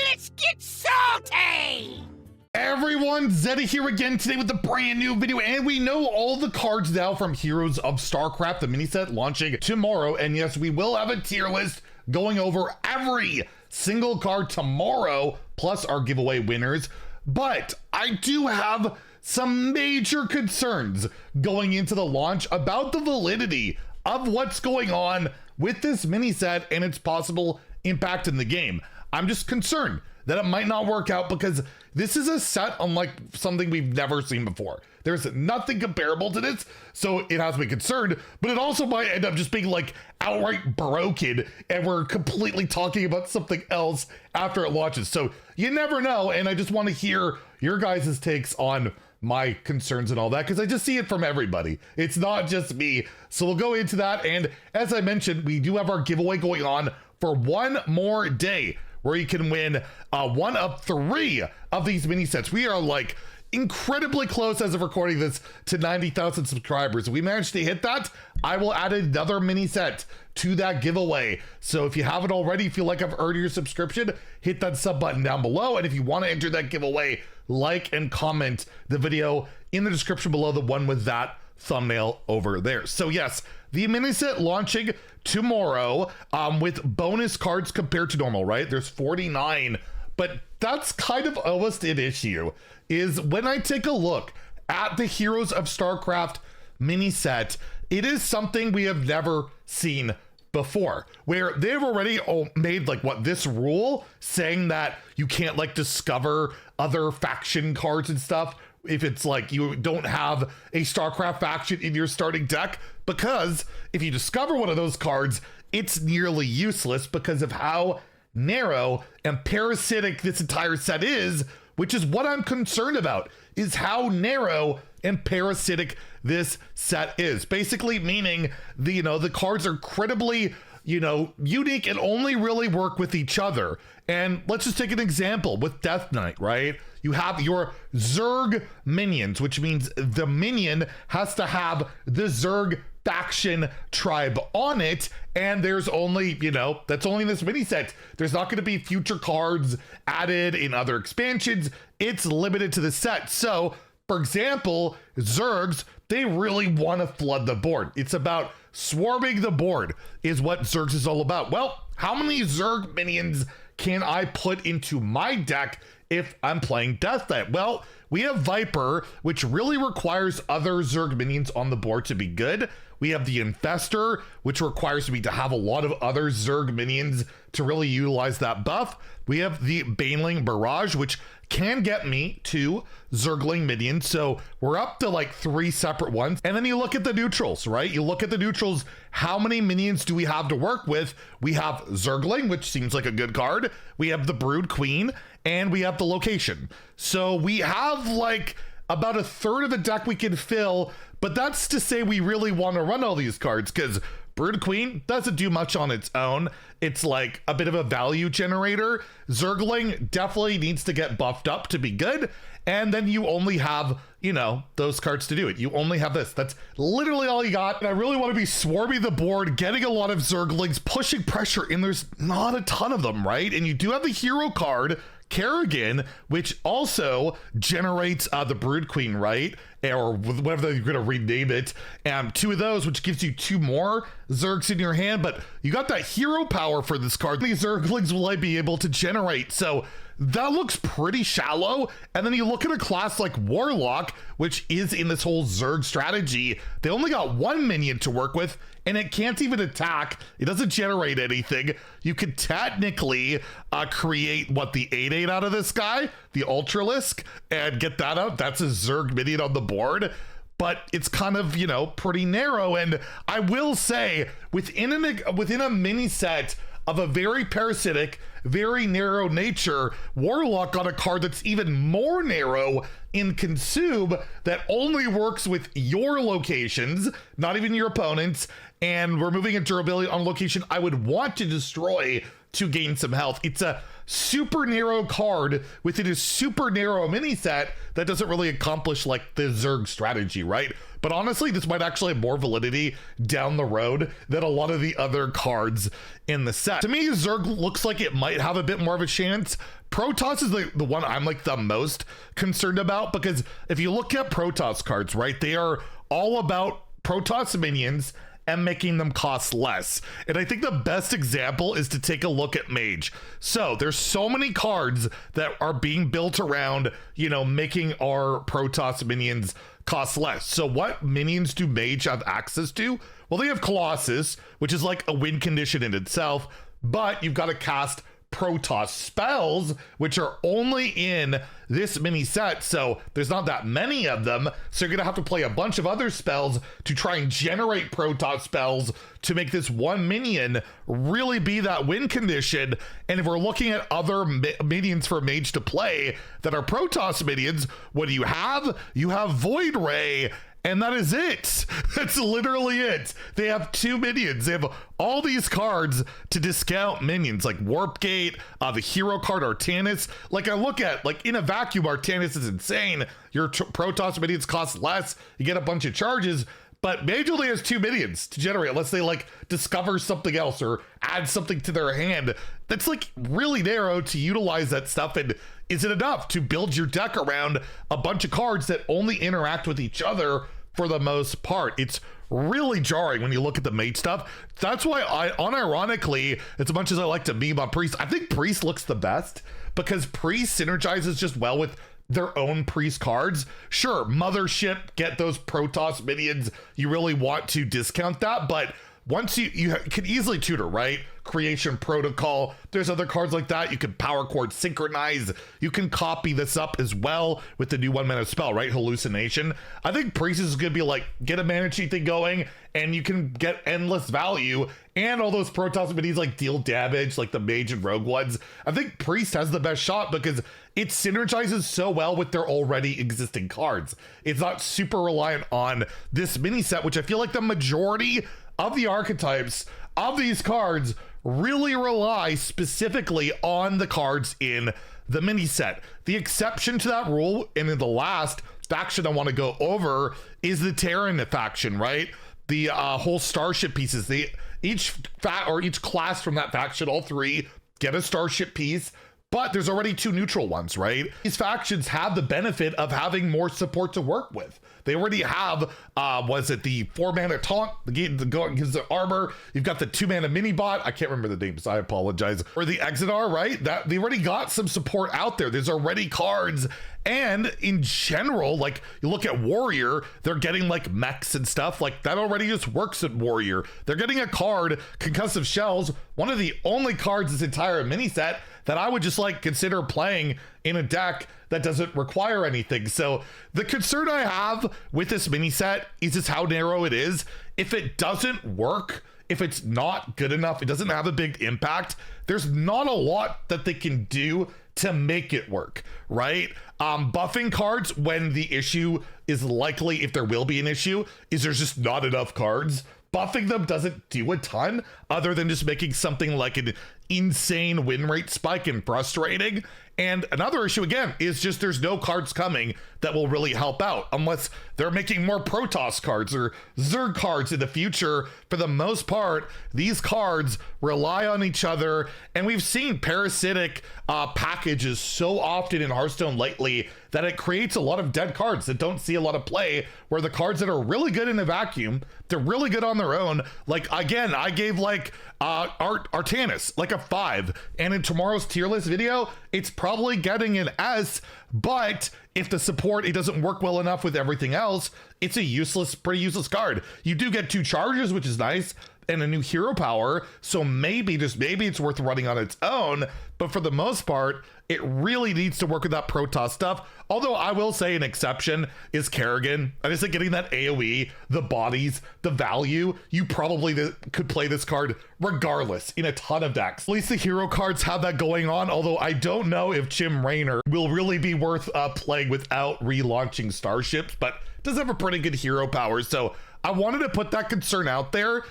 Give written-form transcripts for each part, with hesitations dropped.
Let's get salty! Everyone, Zeddy here again today with a brand new video, and we know all the cards now from Heroes of StarCraft, the mini set launching tomorrow. And yes, we will have a tier list going over every single card tomorrow, plus our giveaway winners. But I do have some major concerns going into the launch about the validity of what's going on with this mini set and its possible impact in the game. I'm just concerned that it might not work out because this is a set unlike something we've never seen before. There's nothing comparable to this, so it has me concerned, but it also might end up just being like outright broken and we're completely talking about something else after it launches. So you never know, and I just want to hear your guys' takes on my concerns and all that, because I just see it from everybody. It's not just me. So we'll go into that, and as I mentioned, we do have our giveaway going on for one more day, where you can win one of 3 of these mini sets. We are like incredibly close as of recording this to 90,000 subscribers. If we manage to hit that, I will add another mini set to that giveaway. So if you haven't already, feel like I've earned your subscription, hit that sub button down below. And if you want to enter that giveaway, like and comment the video in the description below, the one with that thumbnail over there. So yes, the mini set launching tomorrow with bonus cards compared to normal, right? There's 49, but that's kind of almost an issue, is when I take a look at the Heroes of StarCraft mini set, it is something we have never seen before, where they've already made like this rule saying that you can't like discover other faction cards and stuff if it's like you don't have a StarCraft faction in your starting deck, because if you discover one of those cards, it's nearly useless because of how narrow and parasitic this entire set is, which is what I'm concerned about, is how narrow and parasitic this set is. Basically meaning the cards are incredibly unique and only really work with each other. And let's just take an example with Death Knight, right? You have your Zerg minions, which means the minion has to have the Zerg faction tribe on it, and there's only, that's only in this mini set. There's not going to be future cards added in other expansions. It's limited to the set. So, for example, Zergs, they really want to flood the board. It's about swarming the board is what Zergs is all about. Well, how many Zerg minions can I put into my deck if I'm playing Death Knight? Well, we have Viper, which really requires other Zerg minions on the board to be good. We have the Infestor, which requires me to have a lot of other Zerg minions to really utilize that buff. We have the Baneling Barrage, which can get me 2 Zergling minions. So we're up to like 3 separate ones. And then you look at the neutrals, right? You look at the neutrals, how many minions do we have to work with? We have Zergling, which seems like a good card. We have the Brood Queen, and we have the Location. So we have like about a third of the deck we can fill, but that's to say we really want to run all these cards, because Brood Queen doesn't do much on its own. It's like a bit of a value generator. Zergling definitely needs to get buffed up to be good. And then you only have, those cards to do it. You only have this. That's literally all you got. And I really want to be swarming the board, getting a lot of Zerglings, pushing pressure, and there's not a ton of them, right? And you do have the hero card, Kerrigan, which also generates the Brood Queen, right? Or whatever you're going to rename it. And 2 of those, which gives you 2 more Zergs in your hand. But you got that hero power for this card. These Zerglings will I be able to generate? So that looks pretty shallow. And then you look at a class like Warlock, which is in this whole Zerg strategy. They only got 1 minion to work with, and it can't even attack. It doesn't generate anything. You could technically create the 8/8 out of this guy, the Ultralisk, and get that out. That's a Zerg minion on the board. But it's kind of, pretty narrow. And I will say, within a mini set of a very parasitic, very narrow nature, Warlock got a card that's even more narrow in Consume that only works with your locations, not even your opponents, and removing a durability on location I would want to destroy to gain some health. It's a super narrow card within a super narrow mini set that doesn't really accomplish like the Zerg strategy, right? But honestly, this might actually have more validity down the road than a lot of the other cards in the set. To me, Zerg looks like it might have a bit more of a chance. Protoss is the one I'm like the most concerned about, because if you look at Protoss cards, right, they are all about Protoss minions and making them cost less. And I think the best example is to take a look at Mage. So there's so many cards that are being built around, you know, making our Protoss minions cost less. So what minions do Mage have access to? Well, they have Colossus, which is like a win condition in itself, but you've got to cast Protoss spells, which are only in this mini set, so there's not that many of them, so you're gonna have to play a bunch of other spells to try and generate Protoss spells to make this one minion really be that win condition. And if we're looking at other minions for Mage to play that are Protoss minions, what do you have? You have Void Ray, and that is it. That's literally it. They have 2 minions. They have all these cards to discount minions, like Warp Gate, the hero card Artanis. Like I look at, like in a vacuum, Artanis is insane. Your Protoss minions cost less. You get a bunch of charges, but Mage only has 2 minions to generate unless they like discover something else or add something to their hand. That's like really narrow to utilize that stuff. And is it enough to build your deck around a bunch of cards that only interact with each other for the most part? It's really jarring when you look at the Mage stuff. That's why I, unironically, as much as I like to meme on Priest, I think Priest looks the best because Priest synergizes just well with their own Priest cards. Sure, Mothership, get those Protoss minions. You really want to discount that, but once you can easily tutor, right? Creation Protocol. There's other cards like that. You can Power Chord Synchronize. You can copy this up as well with the new 1-mana spell, right? Hallucination. I think Priest is going to be like, get a mana cheat thing going, and you can get endless value, and all those Protoss minions like deal damage, like the Mage and Rogue ones. I think Priest has the best shot because it synergizes so well with their already existing cards. It's not super reliant on this mini set, which I feel like the majority of the archetypes of these cards really rely specifically on the cards in the mini set. The exception to that rule, and in the last faction I want to go over, is the Teran faction, right? The whole starship pieces. Each class from that faction, all 3, get a starship piece. But there's already 2 neutral ones, right? These factions have the benefit of having more support to work with. They already have, was it the 4-mana taunt, the gives the armor. You've got the 2-mana mini bot. I can't remember the names, I apologize. Or the Exodar, right? That they already got some support out there. There's already cards. And in general, like you look at Warrior, they're getting like mechs and stuff like that already just works at Warrior. They're getting a card, Concussive Shells, one of the only cards this entire mini set that I would just like consider playing in a deck that doesn't require anything. So the concern I have with this mini set is just how narrow it is. If it doesn't work, if it's not good enough, it doesn't have a big impact, there's not a lot that they can do to make it work, right? Buffing cards when the issue is likely, if there will be an issue, is there's just not enough cards. Buffing them doesn't do a ton other than just making something like an insane win rate spike and frustrating. And another issue again is just there's no cards coming that will really help out unless they're making more Protoss cards or Zerg cards in the future. For the most part, these cards rely on each other, and we've seen parasitic packages so often in Hearthstone lately that it creates a lot of dead cards that don't see a lot of play, where the cards that are really good in a vacuum, they're really good on their own. Like again, I gave like Artanis like a 5, and in tomorrow's tier list video, it's probably getting an S, but if the support, it doesn't work well enough with everything else, it's a pretty useless card. You do get 2 charges, which is nice, and a new hero power, so maybe it's worth running on its own, but for the most part, it really needs to work with that Protoss stuff. Although I will say an exception is Kerrigan. I just think getting that AoE, the bodies, the value, you probably could play this card regardless in a ton of decks. At least the hero cards have that going on, although I don't know if Jim Raynor will really be worth playing without relaunching Starships, but does have a pretty good hero power, so I wanted to put that concern out there.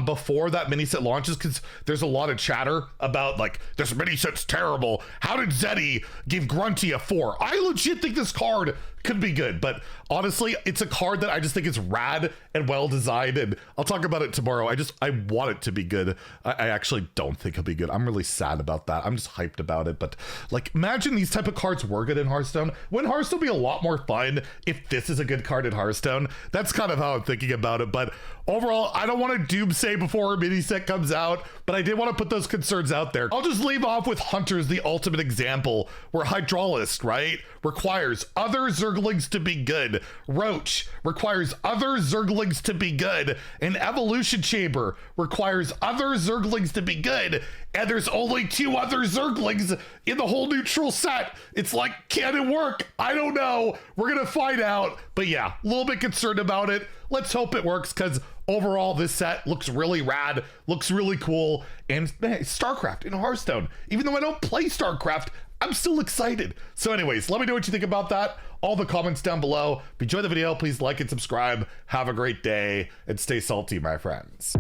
before that mini set launches, because there's a lot of chatter about like, this mini set's terrible. How did Zeddy give Grunty a 4? I legit think this card could be good, but honestly, it's a card that I just think is rad and well designed, and I'll talk about it tomorrow. I want it to be good. I actually don't think it'll be good. I'm really sad about that. I'm just hyped about it, but like, imagine these type of cards were good in Hearthstone. Wouldn't Hearthstone be a lot more fun if this is a good card in Hearthstone? That's kind of how I'm thinking about it, but overall, I don't want to doomsay before a mini set comes out, but I did want to put those concerns out there. I'll just leave off with Hunter's the ultimate example, where Hydraulist, right, requires other Zerglings to be good. Roach requires other Zerglings to be good. And Evolution Chamber requires other Zerglings to be good. And there's only 2 other Zerglings in the whole neutral set. It's like, can it work? I don't know. We're gonna find out. But yeah, a little bit concerned about it. Let's hope it works, because overall this set looks really rad, looks really cool, and man, StarCraft in Hearthstone. Even though I don't play StarCraft, I'm still excited. So anyways, let me know what you think about that. All the comments down below. If you enjoyed the video, please like and subscribe. Have a great day and stay salty, my friends.